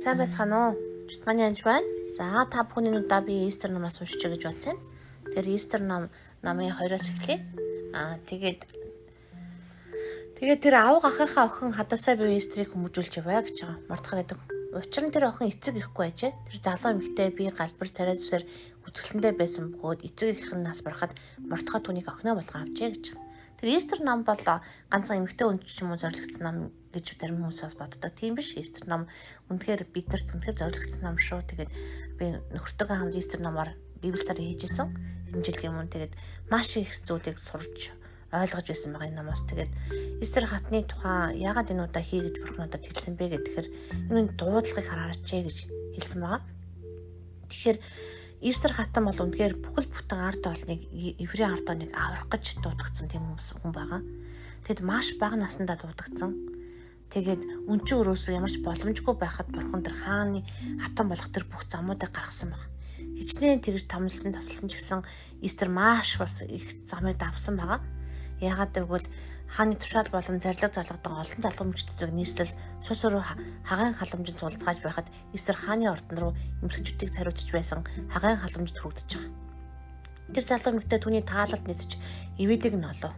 Сайн байцгаана уу? Манай анж байна. За та бүхний удаа би Easter намаас уншиж гэж бодсон. Тэгэхээр Easter намын 2-оос эхлэе. Тэгээд тэр авга ахынхаа охин хадаасаа би Easter-ыг хүмүүжүүлж яваа гэж байгаа. Мартах гэдэг. Учир нь тэр охин эцэг ихгүй ажээ. Тэр залуу эмэгтэй би галбар царай зүсээр үзэсгэлэндээ байсан бөгөөд эцэг их нь нас барахад мартахаа түүнийг охиноо болгоо авчээ гэж. Тэр Easter нам бол ганцхан эмэгтэй хүн ч юм уу зориулагдсан нам гэж зарим хүмүүс бас боддог. Тийм биш. Easter нам үнэхээр биднэрт үнэхээр зориулагдсан нам шүү. Тэгээд би нөхөртөөгөө хамт Easter намаар Библиэлд хийжсэн. Энэ жилийн өмнө тэгээд маш их зүйлийг сурч ойлгож байсан байгаа энэ намаас. Тэгээд Easter хатны тухай яагаад энэ удаа хий гэж бурхан надад хэлсэн бэ гэхээр энэ дуудлагыг хараач гэж хэлсэн байгаа. Тэгэхээр Easter хатан бол үнэхээр бүхэл бүтэн ард олныг еврей ард олныг аврах гэж дуудагдсан тийм хүн байгаа. Тэгэд маш бага наснда дуудагдсан. Тэгээд өнчөө өрөөсөө ямарч боломжгүй байхад бурхан тэр хааны хатан болох тэр бүх замуудыг гаргасан баг. Хичнээн тэгж томлсон тосолсон ч гэсэн Easter маш бас их замыг давсан байгаа. Яагаад гэвэл хааны тушаал болон зарлиг залгадаг олон залгамжуудыг нийслэл сус руу хагаан халамжинд цулцгааж байхад Easter хааны ордон руу эмэгтэйчүүдийг хариуцж байсан хагаан халамжид хүрэгдэж байгаа. Тэр залуу эмэгтэй түүний таалалд нийцэж ивэдэг нь олов.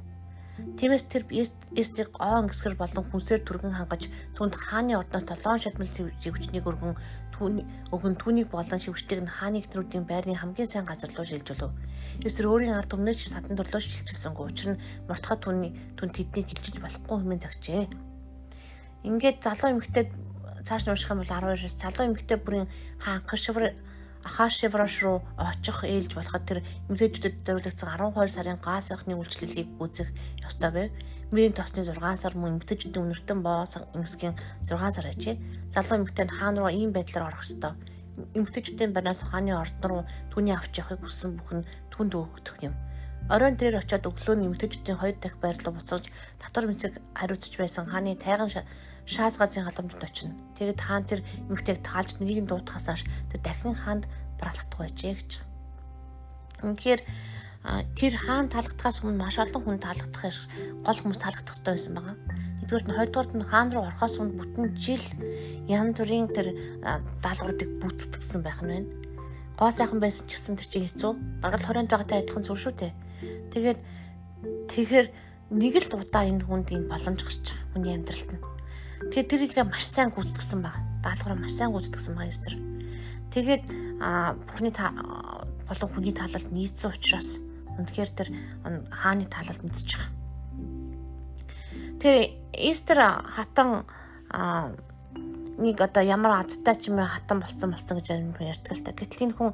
Тиймээс тэр Easter-ийг гоо өнгөсгөр болон хүнсээр түргэн хангаж түүнд хааны ордоос 7 шатмал живчнийг өргөн түүнийг болон шивчтийг нь хааны гэрүүдийн байрны хамгийн сайн газар руу шилжүүлв. Эсвэр өөрийн ард өмнөж садан дорлоо шилжүүлсэнгүй учир нь мортоход түн тэднийг хилжиж болохгүй хэмээн загчээ. Ингээд залуу эмэгтэй цааш нь унших юм бол 12-оос залуу эмэгтэй бүрийн Ахашврош руу очих ээлж болоход тэр эмэгтэйчүүдэд зориулагдсан 12 сарын газ байхны үйлчлэлийг үзэх ёстой байв. Мөрийн тосны 6 сар мөн эмэгтэйчүүдийн үнэртэн боос эмсгийн 6 сар ажээ. Залуу эмэгтэй нь хаан руу ийм байдлаар орох ёстой. Эмэгтэйчүүдийн банаас хааны ордон руу түүний авч явахыг хүссэн бүхэн түнд өгөх юм. Оройн тэрээр очиод өглөө нь эмэгтэйчүүдийн 2 дахь байр руу буцаж татвар мэдсэг хариуцж байсан хааны тайган шаас газрын халамжид очино. Тэгэд хаан тэр эмэгтэйг таалж нэрийг дуудахаас хойш тэр дахин хаанд барахдах байжээ гэж. Үнэхээр тэр хаан таалагдахаас өмнө маш олон хүн таалагдах гол хүмүүс таалагдах хэрэгтэй байсан байгаа. Нэгдүгээр нь хоёрдугаар нь хаан руу орохоос өмнө бүтэн жил янз бүрийн тэр даалгавруудыг бүтцэтгсэн байх нь байна. Гоо сайхан байсан ч гэсэн тэр чинь хэцүү. Бараг л хорионд байгаатай адилхан зүйл шүү дээ. Тэгэхээр нэг л удаа энэ хүнд ийм боломж гарч байгаа хүний амьдралд нь. Тэгээд тэрийг маш сайн гүйцэтгсэн байна. Даалгавраа маш сайн гүйцэтгсэн байна Easter. Тэгээд бүхний болон хүний таалалд нийцсэн учраас үнэхээр тэр хааны таалалд нийцэж байгаа. Тэр Easter хатан нэг одоо ямар азтай ч юм хатан болцсон гэж ярьдаг л та. Гэтэл энэ хүн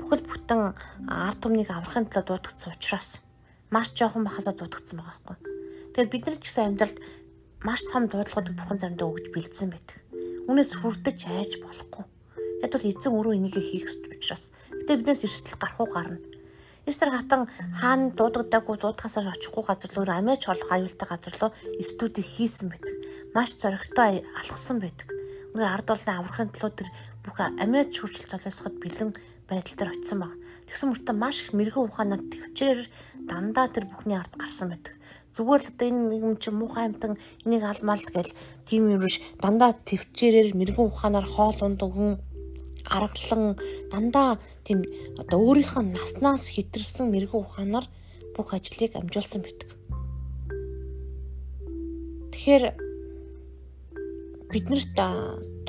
бүхэл бүтэн ард түмнийг аврахын төлөө дуудагдсан учраас маш жоохон бахасаа дуудагдсан байгаа байхгүй. Тэгэхээр бид нар ч гэсэн амьдралд маш том дуудлагуудыг бурхан заримдаа өгж бэлдсэн байдаг. Үүнээс хүрдэж айж болохгүй. Яг бол эзэн өөрөө энийг хийх учраас. Гэтэ биднээс эрсдэл гарахгүй гарна. Easter хатан хаан дуудагдаагүй дуудахаас очихгүй газар руу амиач хорлох аюултай газар руу студийг хийсэн байдаг. Маш зоригтой алхсан байдаг. Өнөөдөр ард олны аврахын төлөө тэр бүх амиач хүртэл золиосоход бэлэн байдал дээр очисон баг. Тэгсэн мөртөө маш их мэрэгэн ухаанаар төвчээр дандаа тэр бүхний ард гарсан байдаг. Зүгээр л одоо энэ юм чи муухай амтан энийг алмаал гээл тийм юм биш. Дандаа төвчээрээр мэрэгэн ухаанаар хоол унд өгөн аргалан дандаа тийм одоо өөрийнх нь наснаас хэтэрсэн мэрэгэн ухаанаар бүх ажлыг амжуулсан байдаг. Тэгэхээр биднэрт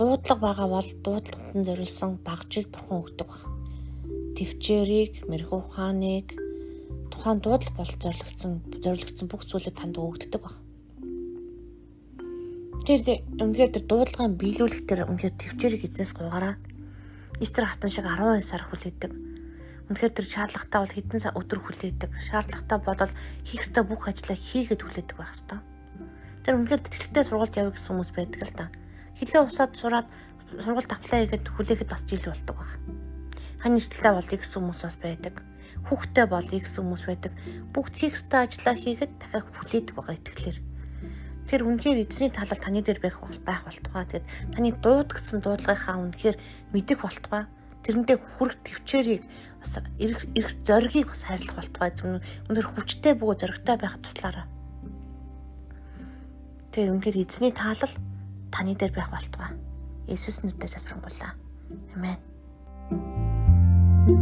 дуудлага байгаа бол дуудлагад нь зориулсан багжийг бурхан өгдөг баг. Төвчээрийг, мэрэгэн ухааныг тухайн дуудлага бол зориулагдсан бүх зүйлийг танд өгдөг баг. Тэгэхээр үнэхээр тэр дуудлагын биелүүлэх тэр үнэхээр төвчээрийг эзнээс гуйгараа. Easter хатан шиг 12 сар хүлээдэг. Үнэхээр тэр шаардлагатай бол хэдэн өдөр хүлээдэг. Шаардлагатай бол хийх ёстой бүх ажлаа хийгээд хүлээдэг байх ёстой. Тэр үнэхээр тэтгэлтэй сургуульд явъя гэсэн хүмүүс байдаг л да. Хилээ усаад сураад сургуульд аплай хийгээд хүлээхэд бас жил болдог баг. Хань нэшлэлтэй болъё гэсэн хүмүүс бас байдаг. Хүүхдтэй болъё гэсэн хүмүүс байдаг. Бүгд хийх ёстой ажлаа хийгээд дахиад хүлээдэг байгаа итгэлээр. Тэр үнэхээр эзний талаар таны дээр байх болтугай. Тэгэд таны дуудагдсан дуудлагынхаа үнэхээр мэдэх болтугай. Тэрэндээ хүрэх төвчээрийг бас эрх зоригийг бас хайрлах болтугай. Үнэхээр хүчтэй бөгөө зоригтой байхад туслаарай. Тэгээ үнэхээр эзний таалал таны дээр байх болтугай. Есүс нэрээр залбирanгуйлаа. Амен.